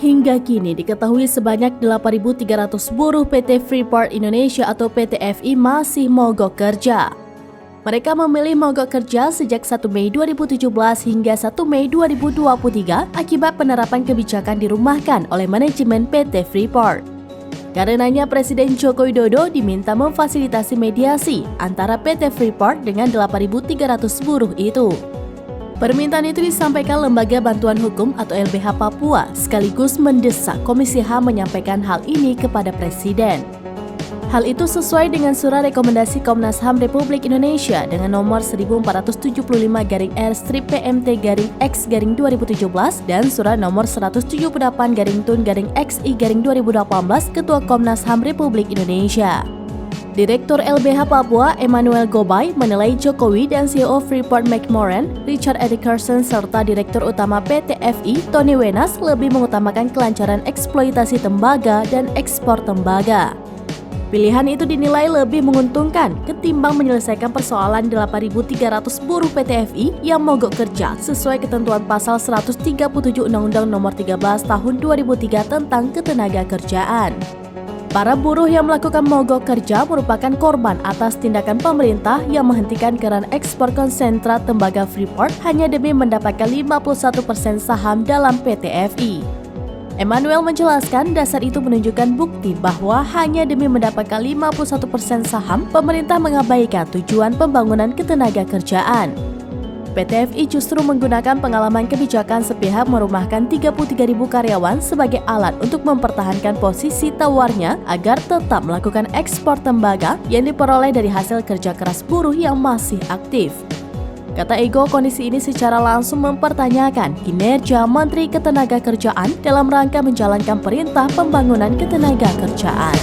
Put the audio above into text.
Hingga kini diketahui sebanyak 8.300 buruh PT Freeport Indonesia atau PT FI masih mogok kerja. Mereka memilih mogok kerja sejak 1 Mei 2017 hingga 1 Mei 2023 akibat penerapan kebijakan dirumahkan oleh manajemen PT Freeport. Karenanya Presiden Joko Widodo diminta memfasilitasi mediasi antara PT Freeport dengan 8.300 buruh itu. Permintaan itu disampaikan Lembaga Bantuan Hukum atau LBH Papua sekaligus mendesak Komisi HAM menyampaikan hal ini kepada Presiden. Hal itu sesuai dengan surat rekomendasi Komnas HAM Republik Indonesia dengan nomor 1475-PMT-X-2017 dan surat nomor 178-TUN-XI-2018 Ketua Komnas HAM Republik Indonesia. Direktur LBH Papua Emmanuel Gobay menilai Jokowi dan CEO Freeport McMoran, Richard Edgerson serta Direktur Utama PT FI, Tony Wenas lebih mengutamakan kelancaran eksploitasi tembaga dan ekspor tembaga. Pilihan itu dinilai lebih menguntungkan ketimbang menyelesaikan persoalan 8.300 buruh PT FI yang mogok kerja sesuai ketentuan pasal 137 Undang-Undang Nomor 13 Tahun 2003 tentang Ketenagakerjaan. Para buruh yang melakukan mogok kerja merupakan korban atas tindakan pemerintah yang menghentikan keran ekspor konsentrat tembaga Freeport hanya demi mendapatkan 51% saham dalam PT FI. Emmanuel menjelaskan dasar itu menunjukkan bukti bahwa hanya demi mendapatkan 51% saham, pemerintah mengabaikan tujuan pembangunan ketenagakerjaan. PT FI justru menggunakan pengalaman kebijakan sepihak merumahkan 33.000 karyawan sebagai alat untuk mempertahankan posisi tawarnya agar tetap melakukan ekspor tembaga yang diperoleh dari hasil kerja keras buruh yang masih aktif. Kata Ego, kondisi ini secara langsung mempertanyakan kinerja Menteri Ketenagakerjaan dalam rangka menjalankan perintah pembangunan ketenagakerjaan.